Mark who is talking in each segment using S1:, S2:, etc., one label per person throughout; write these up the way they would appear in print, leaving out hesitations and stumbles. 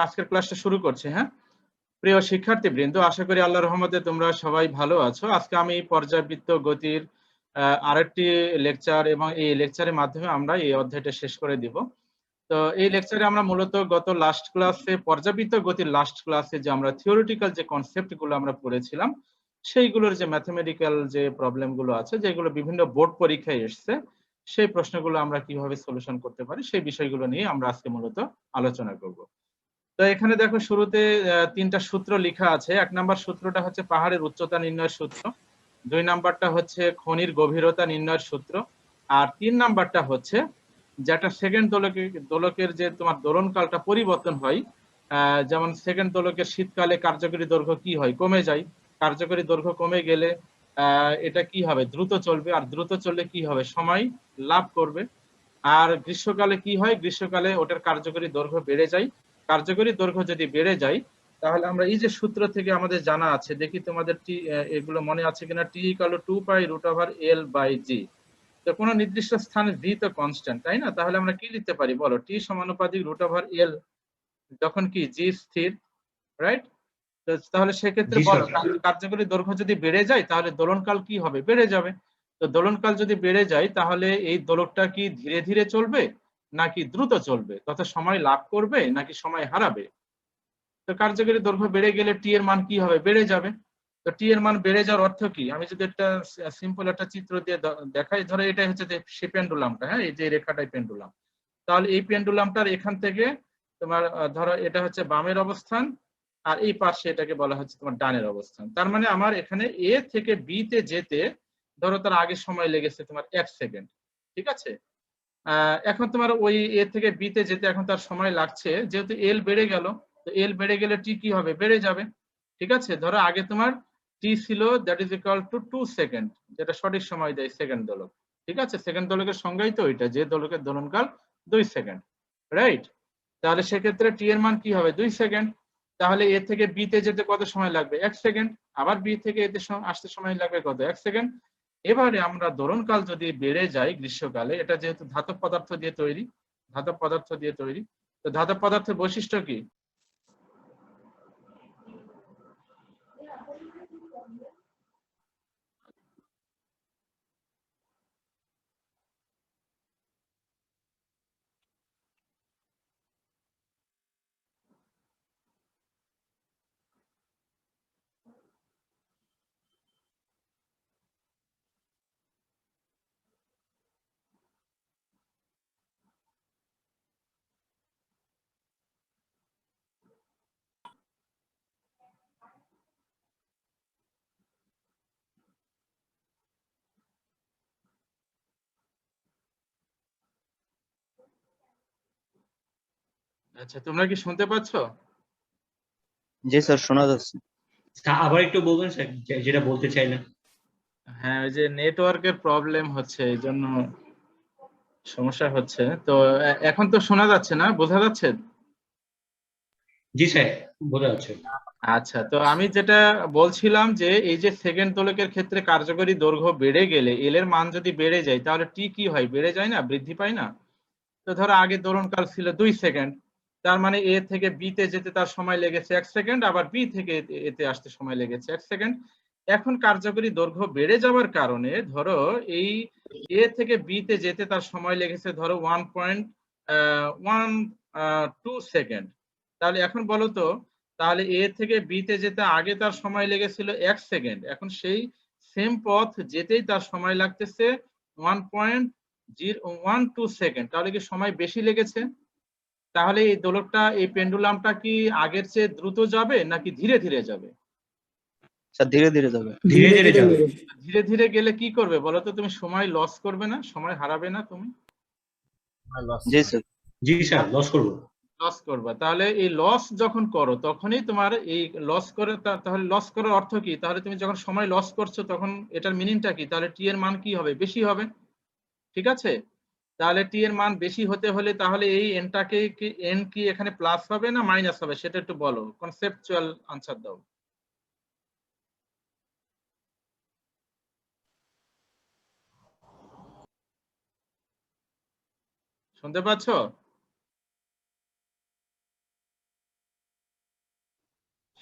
S1: আজকের ক্লাসটা শুরু করছি। হ্যাঁ, প্রিয় শিক্ষার্থীবৃন্দ, আশা করি আল্লাহর রহমতে তোমরা সবাই ভালো আছো। আজকে আমি পর্যাবৃত্ত গতির আরেকটি লেকচার এবং এই লেকচারের মাধ্যমে আমরা এই অধ্যায়টা শেষ করে দিব। তো এই লেকচারে আমরা মূলত গত লাস্ট ক্লাসে পর্যাবৃত্ত গতির লাস্ট ক্লাসে যে আমরা থিওরিটিক্যাল যে কনসেপ্ট গুলো আমরা পড়েছিলাম, সেইগুলোর যে ম্যাথমেটিক্যাল যে প্রবলেম গুলো আছে, যেগুলো বিভিন্ন বোর্ড পরীক্ষায় এসছে, সেই প্রশ্নগুলো আমরা কিভাবে সলিউশন করতে পারি সেই বিষয়গুলো নিয়ে আমরা আজকে মূলত আলোচনা করব। তো এখানে দেখো শুরুতে তিনটা সূত্র লেখা আছে। ১ নাম্বার সূত্রটা হচ্ছে পাহাড়ের উচ্চতা নির্ণয়ের সূত্র, ২ নাম্বারটা হচ্ছে খনির গভীরতা নির্ণয়ের সূত্র, আর ৩ নাম্বারটা হচ্ছে যেটা সেকেন্ড দোলকের যে তোমার দোলনকালটা পরিবর্তন হয়, যেমন সেকেন্ড দোলকের শীতকালে কার্যকরী দৈর্ঘ্য কি হয়, কমে যায়। কার্যকরী দৈর্ঘ্য কমে গেলে এটা কি হবে, দ্রুত চলবে, আর দ্রুত চললে কি হবে, সময় লাভ করবে। আর গ্রীষ্মকালে কি হয়, গ্রীষ্মকালে ওটার কার্যকরী দৈর্ঘ্য বেড়ে যায়। কার্যকরী দৈর্ঘ্য যদি বেড়ে যায়, তাহলে আমরা এই যে সূত্র থেকে আমাদের জানা আছে, দেখি তোমাদের এগুলো মনে আছে কিনা, টি ইকুয়াল টু 2π√L/g। তো কোনো নির্দিষ্ট স্থানে জি তো কনস্ট্যান্ট, তাই না? তাহলে আমরা কি লিখতে পারি বলো, টি সমানুপাতিক √L যখন কি জি স্থির, রাইট? তাহলে সেক্ষেত্রে বলো, কার্যকরী দৈর্ঘ্য যদি বেড়ে যায় তাহলে দোলনকাল কি হবে, বেড়ে যাবে। তো দোলনকাল যদি বেড়ে যায় তাহলে এই দোলকটা কি ধীরে ধীরে চলবে নাকি দ্রুত চলবে, তথা সময় লাভ করবে নাকি সময় হারাবে? তো কার্যকরী দৈর্ঘ্য বেড়ে গেলে টি এর মান কি হবে, বেড়ে যাবে। তো টি এর মান বেড়ে যাওয়ার অর্থ কি, আমি যদি একটা সিম্পল একটা চিত্র দিয়ে দেখাই, ধরো এটাই হচ্ছে সে পেন্ডুলামটা, হ্যাঁ, এই যে রেখাটাই পেন্ডুলাম। তাহলে এই পেন্ডুলামটার এখান থেকে তোমার ধরো এটা হচ্ছে বামের অবস্থান, আর এই পাশে এটাকে বলা হচ্ছে তোমার ডানের অবস্থান। তার মানে আমার এখানে এ থেকে বি তে যেতে ধরো তার আগে সময় লেগেছে তোমার 1 সেকেন্ড, ঠিক আছে? এখন তোমার ওই এ থেকে বি তে যেতে এখন তার সময় লাগছে, যেহেতু এল বেড়ে গেল, তো এল বেড়ে গেলে টি কি হবে, বেড়ে যাবে। ঠিক আছে, ধরো আগে তোমার টি ছিল that is equal to 2 second, যেটা সঠিক সময় দেয় সেকেন্ড দোলক। ঠিক আছে, সেকেন্ড দোলকের সংজ্ঞাই তো ওইটা, যে দোলকের দোলনকাল 2 সেকেন্ড, রাইট? তাহলে সেক্ষেত্রে টি এর মান কি হবে, 2 সেকেন্ড। তাহলে এ থেকে বি তে যেতে কত সময় লাগবে, 1 সেকেন্ড। আবার বি থেকে এতে আসতে সময় লাগবে কত, 1 সেকেন্ড। এবারে আমরা দোলনকাল যদি বেড়ে যায় গ্রীষ্মকালে, এটা যেহেতু ধাতব পদার্থ দিয়ে তৈরি, ধাতব পদার্থ দিয়ে তৈরি, তো ধাতব পদার্থের বৈশিষ্ট্য কি? আচ্ছা, তোমরা কি শুনতে পাচ্ছ?
S2: জি স্যার, শোনা যাচ্ছে।
S3: আবার একটু বলবেন স্যার যেটা বলতে চাইলেন।
S1: হ্যাঁ, ওই যে নেটওয়ার্কের প্রবলেম হচ্ছে, এই জন্য সমস্যা হচ্ছে। তো এখন তো শোনা যাচ্ছে না, বোঝা যাচ্ছে?
S3: জি স্যার, বোঝা যাচ্ছে।
S1: আচ্ছা, তো আমি যেটা বলছিলাম যে এই যে সেকেন্ড দোলকের ক্ষেত্রে কার্যকরী দৈর্ঘ্য বেড়ে গেলে এল এর মান যদি বেড়ে যায় তাহলে টি কি হয়, বেড়ে যায় না, বৃদ্ধি পায় না? তো ধরো আগে দোলনকাল ছিল 2 সেকেন্ড, তার মানে এ থেকে বি তে যেতে তার সময় লেগেছে 1 সেকেন্ড, আবার বি থেকে এতে আসতে সময় লেগেছে 1 সেকেন্ড। এখন কার্যকরী দৈর্ঘ্য বেড়ে যাওয়ার কারণে ধরো এই এ থেকে বি তে যেতে তার সময় লেগেছে ধরো 1.12 সেকেন্ড। তাহলে এখন বলো তো, তাহলে এ থেকে বি তে যেতে আগে তার সময় লেগেছিল 1 সেকেন্ড, এখন সেই সেম পথ যেতেই তার সময় লাগতেছে 1.012 সেকেন্ড। তাহলে কি সময় বেশি লেগেছে? তাহলে এই দোলকটা, এই পেন্ডুলামটা কি আগের চেয়ে দ্রুত যাবে নাকি ধীরে ধীরে যাবে?
S2: স্যার ধীরে ধীরে যাবে।
S3: ধীরে ধীরে যাবে।
S1: ধীরে ধীরে গেলে কি করবে বলো তো, তুমি সময় লস করবে না, সময় হারাবে না তুমি?
S2: জি স্যার।
S3: জি স্যার, লস করবো।
S1: লস করবা। তাহলে এই লস যখন করো তখনই তোমার এই লস করে, তাহলে লস করার অর্থ কি, তাহলে তুমি যখন সময় লস করছো তখন এটার মিনিংটা কি, তাহলে টি এর মান কি হবে, বেশি হবে। ঠিক আছে, তাহলে টি এর মান বেশি হতে হলে তাহলে এই এনটাকে কি, এন কি এখানে প্লাস হবে না মাইনাস হবে, সেটা একটু বলো, কনসেপচুয়াল আনসার দাও। শুনতে পাচ্ছ?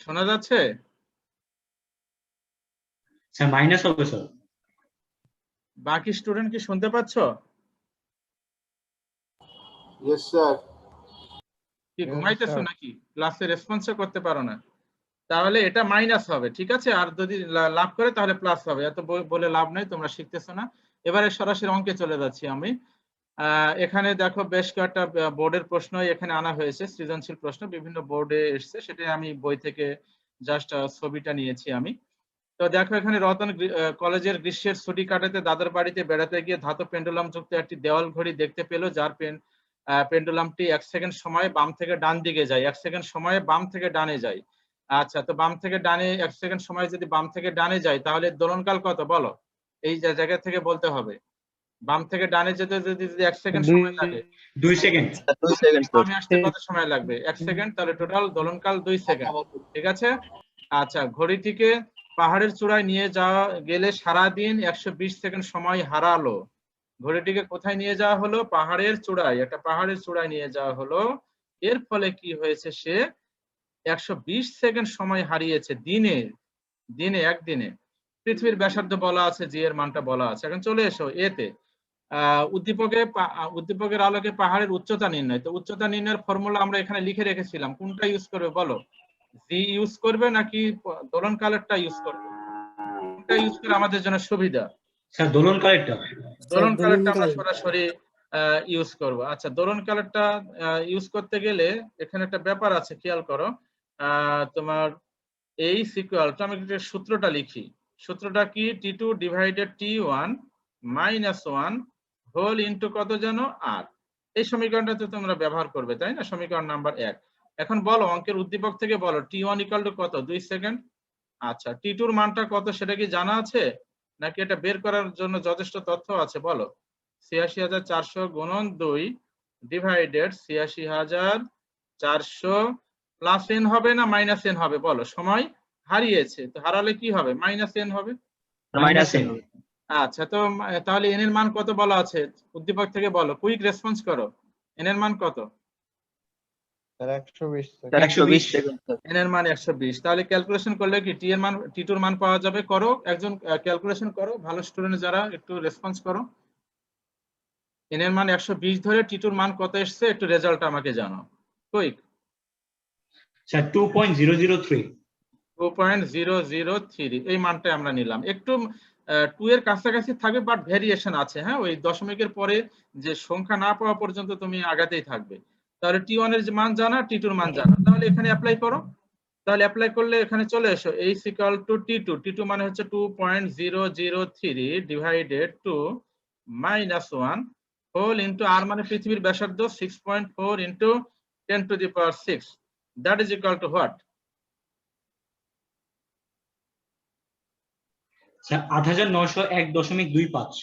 S1: শোনা যাচ্ছে?
S3: স্যার মাইনাস হবে স্যার।
S1: বাকি স্টুডেন্ট কি শুনতে পাচ্ছ?
S4: Yes, sir.
S1: কি
S4: Yes,
S1: ঘুমাইতেছো
S4: sir.
S1: নাকি? ক্লাসে রেসপন্সও করতে পারো না? তাহলে এটা মাইনাস হবে, ঠিক আছে? আর যদি লাভ করে তাহলে প্লাস হবে। এত বলে লাভ নেই, তোমরা শিখতেছো না। এবারে সরাসরি অঙ্কে চলে যাচ্ছি আমি। এখানে দেখো বেশ কয়েকটা বোর্ডের প্রশ্ন এখানে আনা হয়েছে, সৃজনশীল প্রশ্ন বিভিন্ন বোর্ডে এসছে, সেটা আমি বই থেকে জাস্ট ছবিটা নিয়েছি আমি। তো দেখো এখানে রতন কলেজের গ্রীষ্মের ছুটি কাটাতে দাদার বাড়িতে বেড়াতে গিয়ে ধাতব পেন্ডুলাম যুক্ত একটি দেওয়াল ঘড়ি দেখতে পেল, যার পেন্ডুলামটি 1 সেকেন্ড সময়ে বাম থেকে ডান দিকে যায়, 1 সেকেন্ড সময়ে বাম থেকে ডানে যায়। আচ্ছা, তো বাম থেকে ডানে 1 সেকেন্ড সময় যদি বাম থেকে ডানে যায় তাহলে দোলনকাল কত বলো? এই জায়গা থেকে বলতে হবে। বাম থেকে ডানে যেতে যদি 1 সেকেন্ড সময় লাগে,
S3: 2 সেকেন্ড।
S2: 2 second sir.
S1: বামে আসতে কত সময় লাগবে? 1 সেকেন্ড, তাহলে টোটাল দোলনকাল 2 সেকেন্ড, ঠিক আছে? আচ্ছা, ঘড়িটিকে পাহাড়ের চূড়ায় নিয়ে যাওয়া গেলে সারাদিন 120 সেকেন্ড সময় হারালো। ঘড়িটিকে কোথায় নিয়ে যাওয়া হলো? পাহাড়ের চূড়ায়, একটা পাহাড়ের চূড়ায় নিয়ে যাওয়া হলো। এর ফলে কি হয়েছে? সে 120 সেকেন্ড সময় হারিয়েছে দিনে একদিনে। পৃথিবীর ব্যাসার্ধ বলা আছে, জি এর মানটা বলা আছে। এখন চলে এসো এতে। উদ্দীপকের আলোকে পাহাড়ের উচ্চতা নির্ণয়। তো উচ্চতা নির্ণয়ের ফর্মুলা আমরা এখানে লিখে রেখেছিলাম, কোনটা ইউজ করবে বলো? জি ইউজ করবে নাকি দোলনকালেরটা ইউজ করবে? কোনটা ইউজ করে আমাদের জন্য সুবিধা?
S3: স্যার দোলনকালেরটা।
S1: দোলনকালেরটা আমরা সরাসরি ইউজ করব। আচ্ছা, দোলনকালেরটা ইউজ করতে গেলে এখানে একটা ব্যাপার আছে, খেয়াল করো। তোমার এই সিকুয়ালটা আমি একটা সূত্রটা লিখি। সূত্রটা কি? T2 divided T1 minus 1 whole into কত জানো? আর। এই সমীকরণটা তো তোমরা ব্যবহার করবে, তাই না? সমীকরণ নাম্বার 1। এখন বলো অঙ্কের উদ্দীপক থেকে বলো T1 ইকুয়াল টু কত? 2 সেকেন্ড। আচ্ছা, T2 এর মানটা কত সেটা কি জানা আছে, নাকি এটা বের করার জন্য যথেষ্ট তথ্য আছে? বলো। ৮৬,৪০০ গুণন 2 ডিভাইডেড ৮৬,৪০০ প্লাস এন হবে না মাইনাস এন হবে? বলো। সময় হারিয়েছে, তো হারালে কি হবে? মাইনাস এন হবে।
S2: Minus N.
S1: আচ্ছা, তো তাহলে এন এর মান কত বলা আছে? উদ্দীপক থেকে বলো, কুইক রেসপন্স করো। এন এর মান কত?
S4: Sir, 120
S2: sir
S4: seconds.
S2: 120 second sir.
S1: N এর মান 120। তাহলে ক্যালকুলেশন করলে কি টি এর মান, টি2 এর মান পাওয়া যাবে? করো একজন, ক্যালকুলেশন করো, ভালো স্টুডেন্ট যারা একটু রেসপন্স করো। এন এর মান 120 ধরে টি2 এর মান কত এসেছে একটু রেজাল্ট আমাকে জানাও। কুইক।
S3: স্যার 2.003।
S1: 2.003 এই মানটা আমরা নিলাম। একটু 2 এর কাছাকাছি থাকবে, বাট ভেরিয়েশন আছে। হ্যাঁ, ওই দশমিকের পরে যে সংখ্যা না পাওয়া পর্যন্ত তুমি আগাতেই থাকবে। তাহলে T1 এর যে মান জানা, T2 এর মান জানা, তাহলে এখানে অ্যাপ্লাই করো। তাহলে অ্যাপ্লাই করলে এখানে চলে এসো, H equal to T2। T2 মানে হচ্ছে 2.003 ডিভাইডেড 2 মাইনাস 1 হোল ইন্টু আর মানে পৃথিবীর ব্যাসার্ধ 6.4 into 10 to the power 6, that is equal to what?
S3: Sir ৮৯০১.25।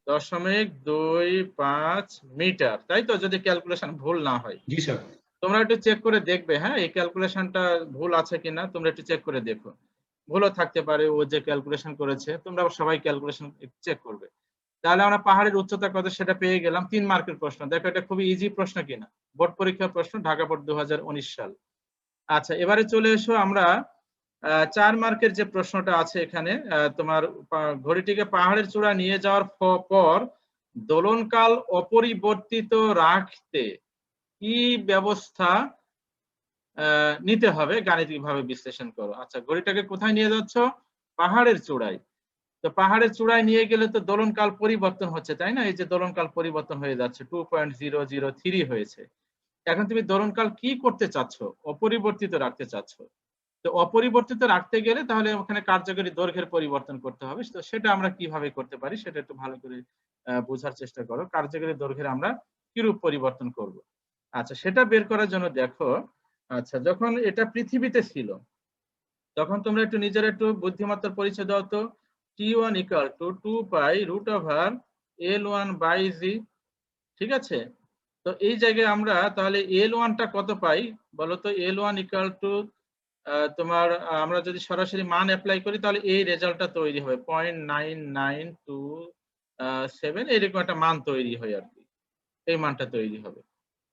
S1: ৮৯০১.25 মিটার, তাই তো? যদি ক্যালকুলেশন ভুল না হয়।
S3: জি স্যার।
S1: তোমরা একটু চেক করে দেখবে, হ্যাঁ, এই ক্যালকুলেশনটা ভুল আছে কিনা তোমরা একটু চেক করে দেখো। ভুলও থাকতে পারে, ও যে ক্যালকুলেশন করেছে, তোমরা সবাই ক্যালকুলেশন চেক করবে। তাহলে আমরা পাহাড়ের উচ্চতা কত সেটা পেয়ে গেলাম। 3 মার্কের প্রশ্ন। দেখো এটা খুবই ইজি প্রশ্ন কিনা, বোর্ড পরীক্ষার প্রশ্ন, ঢাকা বোর্ড 2019 সাল। আচ্ছা, এবারে চলে এসো আমরা 4 মার্কের যে প্রশ্নটা আছে এখানে। তোমার ঘড়িটিকে পাহাড়ের চূড়া নিয়ে যাওয়ার পর দোলনকাল অপরিবর্তিত রাখতে কি ব্যবস্থা নিতে হবে, গাণিতিকভাবে বিশ্লেষণ করো। আচ্ছা, ঘড়িটাকে কোথায় নিয়ে যাচ্ছ? পাহাড়ের চূড়ায়। তো পাহাড়ের চূড়ায় নিয়ে গেলে তো দোলনকাল পরিবর্তন হচ্ছে, তাই না? এই যে দোলনকাল পরিবর্তন হয়ে যাচ্ছে, 2.003 হয়েছে। এখন তুমি দোলনকাল কি করতে চাচ্ছ? অপরিবর্তিত রাখতে চাচ্ছ। তো অপরিবর্তিত রাখতে গেলে তাহলে ওখানে কার্যকরী দৈর্ঘ্যের পরিবর্তন করতে হবে। তো সেটা আমরা কিভাবে করতে পারি সেটা একটু ভালো করে বোঝার চেষ্টা করো। কার্যকরী দৈর্ঘ্যের আমরা কিরূপ পরিবর্তন করব? আচ্ছা, সেটা বের করার জন্য দেখো, আচ্ছা, যখন এটা পৃথিবীতে ছিল তখন তোমরা একটু নিজের একটু বুদ্ধিমত্তার পরিচয় দাও তো। T1 equal to 2 pi root over L1 by g, ঠিক আছে? তো এই জায়গায় আমরা তাহলে L1 টা কত পাই বলো তো? L1 ইকুয়াল টু তোমার আমরা যদি সরাসরি মান অ্যাপ্লাই করি তাহলে এই রেজাল্টটা তৈরি হবে 0.9927, এরকম একটা মান তৈরি হয় আর কি। এই মানটা তৈরি হবে।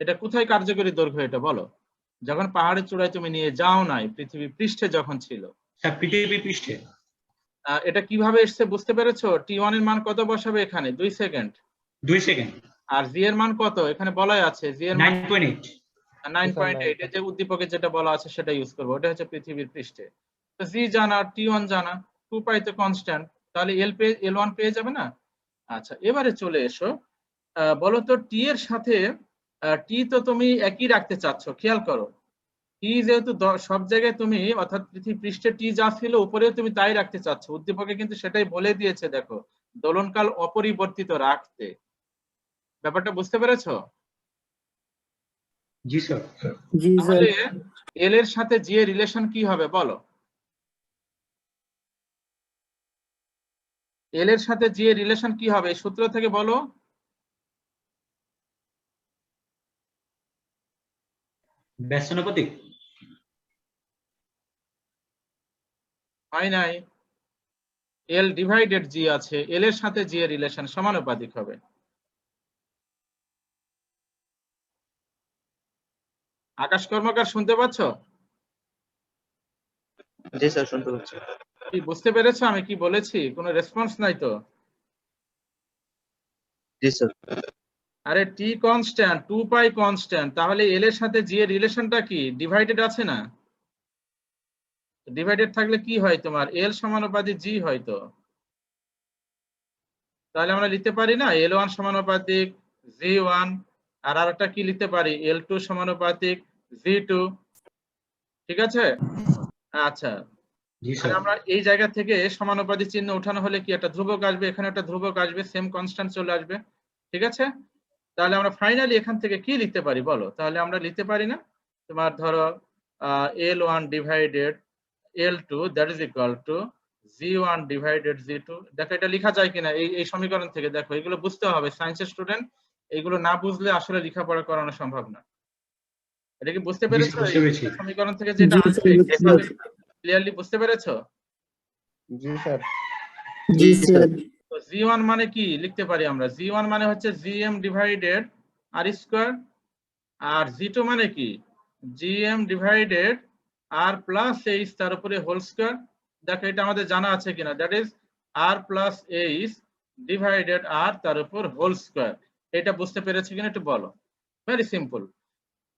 S1: এটা কোথায় কার্যকরী দৈর্ঘ্য এটা বলো? যখন পাহাড়ের চূড়ায় তুমি নিয়ে যাও নাই, পৃথিবী পৃষ্ঠে যখন ছিল।
S3: স্যার পৃথিবী পৃষ্ঠে।
S1: এটা কিভাবে এসছে বুঝতে পেরেছো? T1 এর মান কত বসাবে এখানে? 2 সেকেন্ড।
S3: 2 সেকেন্ড।
S1: আর জি এর মান কত? এখানে বলাই আছে জি এর মান
S3: 9.8।
S1: 9.8। এই যে উদ্দীপকে যেটা বলা আছে সেটা ইউজ করবো। ওটা হচ্ছে পৃথিবীর পৃষ্ঠে। তো জি জানা, T1 জানা, 2 পাই তো কনস্ট্যান্ট, তাহলে L1 পেয়ে যাবে না? আচ্ছা, এবারে চলে এসো, বলো তো টি এর সাথে টি তো তুমি একই রাখতে চাচ্ছ, খেয়াল করো। টি যেহেতু সব জায়গায় তুমি, অর্থাৎ পৃথিবী পৃষ্ঠে টি যা ছিল উপরেও তুমি তাই রাখতে চাচ্ছ, উদ্দীপকে কিন্তু সেটাই বলে দিয়েছে, দেখো দোলনকাল অপরিবর্তিত রাখতে। ব্যাপারটা বুঝতে পেরেছো?
S3: জি স্যার।
S1: তাহলে এল এর সাথে জি এর রিলেশন কি হবে বলো? এল এর সাথে জি এর রিলেশন কি হবে সূত্র থেকে বলো?
S3: ব্যস্তানুপাতিক।
S1: হয় নাই, এল ডিভাইডেড জি আছে, এল এর সাথে জি এর রিলেশন সমানুপাতিক হবে। আকাশ কর্মকার শুনতে পাচ্ছ?
S2: জি স্যার শুনতে পাচ্ছি।
S1: কি বুঝতে পেরেছো আমি কি বলেছি? কোনো রেসপন্স নাই তো?
S2: জি স্যার।
S1: আরে টি কনস্ট্যান্ট, 2 পাই কনস্ট্যান্ট, তাহলে এল এর সাথে জি এর রিলেশনটা কি? ডিভাইডেড আছে না? ডিভাইডেড থাকলে কি হয় তোমার? এল সমানুপাতিক জি হয় তো। তাহলে আমরা লিখতে পারি না L1 সমানুপাতিক G1, আর আরেকটা কি লিখতে পারি? L2 সমানুপাতিক G2। ঠিক আছে? আচ্ছা,
S3: জি
S1: তাহলে
S3: স্যার।
S1: আমরা এই জায়গা থেকে সমানুপাতিক চিহ্ন ওঠানো হলে কি একটা ধ্রুবক আসবে, এখানে একটা ধ্রুবক আসবে, সেম কনস্ট্যান্ট চলে আসবে। ঠিক আছে? তাহলে আমরা ফাইনালি এখান থেকে কি লিখতে পারি বলো? তাহলে আমরা লিখতে পারি না তোমার ধরো L1 divided L2 that is equal two G1 divided G2। দেখো এটা লেখা যায় কিনা এই সমীকরণ থেকে। দেখো এগুলো বুঝতে হবে, সায়েন্সের স্টুডেন্ট, এগুলো না বুঝলে আসলে লেখাপড়া করানো সম্ভব না। এটা কি বুঝতে
S3: জি
S1: পেরেছো?
S3: বুঝতে
S1: এই
S3: পেরেছি।
S1: সমীকরণ থেকে যেটা আসবে ক্লিয়ারলি বুঝতে পেরেছো?
S4: জি স্যার।
S2: জি স্যার।
S1: তো G1 মানে কি লিখতে পারি আমরা? G1 মানে হচ্ছে Gm ডিভাইডেড আর স্কয়ার, আর G2 মানে কি? Gm ডিভাইডেড আর প্লাস এইচ তার উপরে হোল স্কয়ার। দেখো এটা আমাদের জানা আছে কিনা, that is r plus h divided আর তার উপর হোল স্কয়ার। এটা বুঝতে পেরেছি কিনা একটু বলো? Very simple.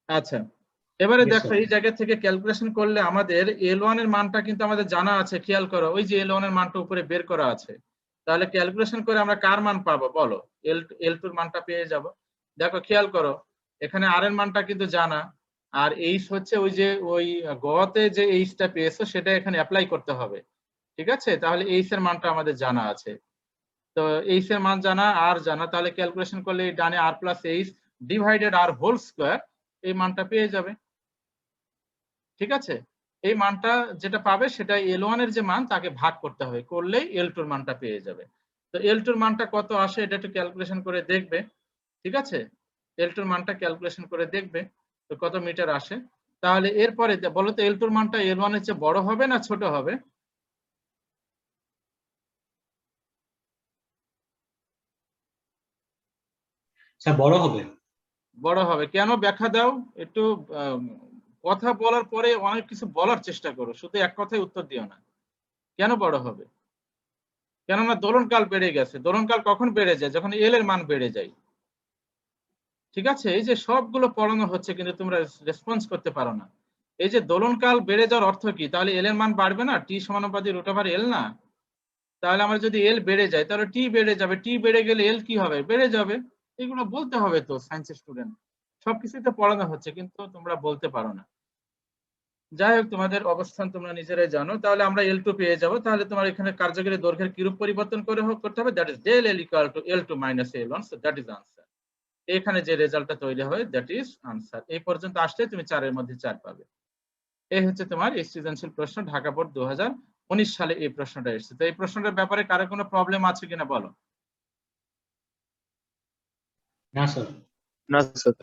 S1: আচ্ছা, এবারে
S3: Yes,
S1: দেখো
S3: sir.
S1: এই জায়গা থেকে ক্যালকুলেশন করলে আমাদের L1 এর মানটা কিন্তু আমাদের জানা আছে, খেয়াল করো ওই যে L1 এর মানটা উপরে বের করা আছে। তাহলে ক্যালকুলেশন করে আমরা কার মান পাবো বলো? L2 এর মানটা পেয়ে যাব। দেখো খেয়াল করো, এখানে আর এর মানটা কিন্তু জানা, আর এইচ হচ্ছে ওই যে ওই গতে যে এইচটা পেয়েছো সেটা এখানে অ্যাপ্লাই করতে হবে। ঠিক আছে? তাহলে এইচ এর মানটা আমাদের জানা আছে। তো এইচ এর মান জানা, আর জানা, তাহলে ক্যালকুলেশন করলে এই ডানে আর প্লাস এইচ ডিভাইডেড আর হোল স্কয়ার এই মানটা পেয়ে যাবে। ঠিক আছে? এই মানটা যেটা পাবে সেটা L1 এর যে মান তাকে ভাগ করতে হবে, করলেই L2 এর মানটা পেয়ে যাবে। তো L2 এর মানটা কত আসে এটা একটু ক্যালকুলেশন করে দেখবে। ঠিক আছে? L2 এর মানটা ক্যালকুলেশন করে দেখবে তো কত মিটার আসে। তাহলে এরপরে বলো তো L2 এর মানটা L1 এর চেয়ে বড় হবে না ছোট হবে?
S3: স্যার বড় হবে।
S1: বড় হবে। কেন ব্যাখ্যা দাও একটু। কথা বলার পরে অনেক কিছু বলার চেষ্টা করো, শুধু এক কথায় উত্তর দিও না। কেন বড় হবে? কেননা দোলনকাল বেড়ে গেছে। দোলনকাল কখন বেড়ে যায়? যখন এল এর মান বেড়ে যায়। ঠিক আছে? এই যে সবগুলো পড়ানো হচ্ছে কিন্তু তোমরা রেসপন্স করতে পারো না। এই যে দোলনকাল বেড়ে যাওয়ার অর্থ কি? তাহলে এল এর মান বাড়বে না? টি সমানুপাতিক রুট ওভার এল না? তাহলে আমরা যদি এল বেড়ে যায় তাহলে টি বেড়ে যাবে, টি বেড়ে গেলে এল কি হবে? বেড়ে যাবে। এগুলো বলতে হবে তো সায়েন্সের স্টুডেন্ট। সবকিছুই তো পড়ানো হচ্ছে কিন্তু তোমরা বলতে পারো না। যাই হোক, তোমাদের অবস্থান তোমরা নিজেরাই জানো। তাহলে আমরা L2 পেয়ে যাব। তাহলে তোমার এখানে কার্যকরী দৈর্ঘ্যের কিরূপ পরিবর্তন করতে হবে? That is del L equal to L2 minus L1, so that is answer। এখানে যে রেজাল্টটা তৈরি হয় দ্যাট ইজ আনসার। এই পর্যন্ত আসলে তুমি 4 এর মধ্যে 4 পাবে। এই হচ্ছে তোমার এই সৃজনশীল প্রশ্ন, ঢাকা বোর্ড 2019 সালে এই প্রশ্নটা এসেছে। তো এই প্রশ্নটার ব্যাপারে কারো কোনো প্রবলেম আছে কিনা বলো?
S3: না স্যার।
S2: না স্যার।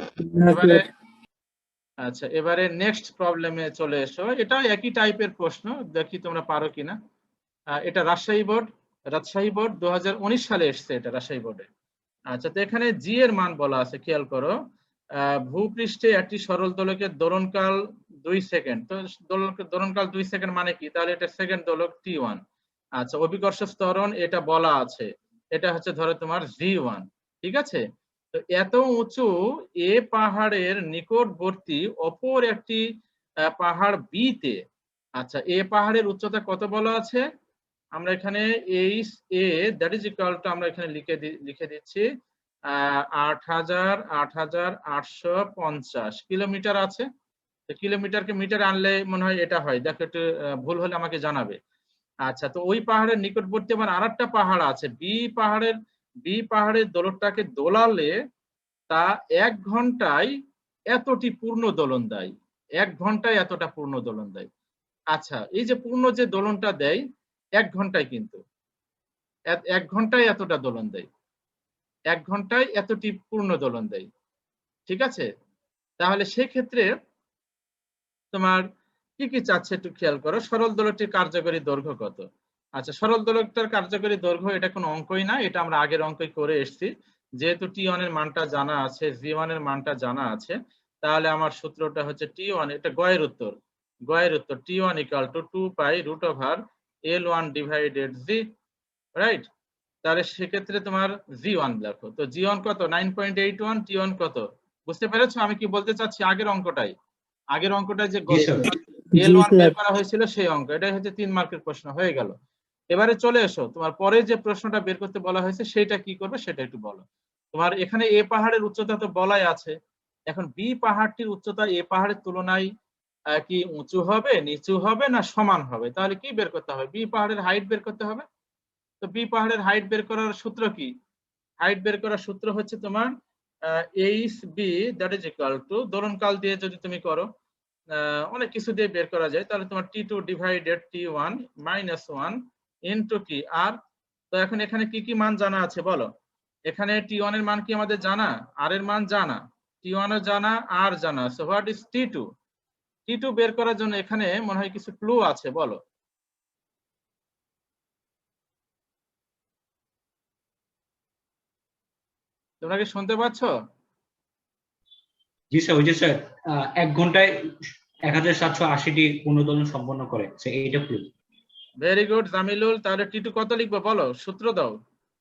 S1: এবারে আচ্ছা, এবারে নেক্সট প্রবলেমে চলে এসো। এটাও একই টাইপের প্রশ্ন, দেখি তোমরা পারো কিনা। এটা রাজশাহী বোর্ড 2019 সালে এসছে, এটা রাজশাহী বোর্ডে। আচ্ছা, তো এখানে জি এর মান বলা আছে, খেয়াল করো। ভূপৃষ্ঠে একটি সরল দোলকের দোলনকাল 2 সেকেন্ড। তো দোলনকাল 2 সেকেন্ড মানে কি? তাহলে এটা সেকেন্ড দোলক T1। আচ্ছা, অভিকর্ষ ত্বরণ এটা বলা আছে, এটা হচ্ছে ধরো তোমার V1। ঠিক আছে? তো এত উঁচু এ পাহাড়ের নিকটবর্তী অপর একটি পাহাড় বি তে, আচ্ছা এ পাহাড়ের উচ্চতা কত বলা আছে? আমরা এখানে H A that is equal two, আমরা এখানে লিখে দিচ্ছি 8,850 কিলোমিটার আছে। তো কিলোমিটারকে মিটার আনলে মনে হয় এটা হয়, দেখো একটু ভুল হলে আমাকে জানাবে। আচ্ছা, তো ওই পাহাড়ের নিকটবর্তী আবার আরেকটা পাহাড় আছে বি পাহাড়ের দোলকটাকে দোলালে তা 1 ঘন্টায় এতটি পূর্ণ দোলন দেয়। 1 ঘন্টায় এতটা পূর্ণ দোলন দেয়। আচ্ছা, এই যে পূর্ণ যে দোলনটা দেয় 1 ঘন্টায়, কিন্তু 1 ঘন্টায় এতটা দোলন দেয়, 1 ঘন্টায় এতটি পূর্ণ দোলন দেয়। ঠিক আছে? তাহলে সেক্ষেত্রে তোমার কি কি চাচ্ছে একটু খেয়াল করো। সরল দোলকটির কার্যকরী দৈর্ঘ্য কত? আচ্ছা, সরল দোলকটার কার্যকরী দৈর্ঘ্য এটা কোনো অঙ্কই না, এটা আমরা আগের অঙ্কই করে এসেছি। যেহেতু T1 এর মানটা জানা আছে, G1 এর মানটা জানা আছে, তাহলে আমার সূত্রটা হচ্ছে T1, এটা গয়ের উত্তর। T1 equal to 2 pi root over L1 divided G, right? তাহলে সেক্ষেত্রে তোমার G1 দেখো, তো G1 কত? 9.81, T1 কত? বুঝতে পেরেছো আমি কি বলতে চাচ্ছি? আগের অঙ্কটাই যে
S3: জি স্যার।
S1: L1 বের করা হয়েছিল সেই অঙ্ক, এটাই হচ্ছে 3 মার্কের প্রশ্ন হয়ে গেল। এবারে চলে এসো, তোমার পরে যে প্রশ্নটা বের করতে বলা হয়েছে সেটা কি করবে সেটা একটু বলো। তোমার এখানে এ পাহাড়ের উচ্চতা তো বলাই আছে, এখন বি পাহাড়টির উচ্চতা এ পাহাড়ের তুলনায় কি উঁচু হবে, নিচু হবে, না সমান হবে? তাহলে কি বের করতে হবে? বি পাহাড়ের হাইট বের করতে হবে। তো বি পাহাড়ের হাইট বের করার সূত্র কি? হাইট বের করার সূত্র হচ্ছে তোমার h b that is equal to, দোলনকাল দিয়ে যদি তুমি করো, অনেক কিছু দিয়ে বের করা যায়, তাহলে তোমার T2 divided T1 minus 1 into কি আর। তো এখন এখানে কি কি মান জানা আছে বলো। এখানে T1 এর মান কি আমাদের জানা, আর এর মান জানা, T1 ও জানা, আর জানা। So what is T2? T2 বের করার জন্য এখানে মনে হয় কিছু ক্লু আছে, বলো। তোমরা কি শুনতে পাচ্ছ?
S3: জি স্যার, ওই যে স্যার 1 ঘন্টায় 1780টি পূর্ণদোলন সম্পন্ন করে, এইটা ক্লু।
S1: Very good Jamilul. তাহলে T2 কত লিখবো বলো, সূত্র দাও।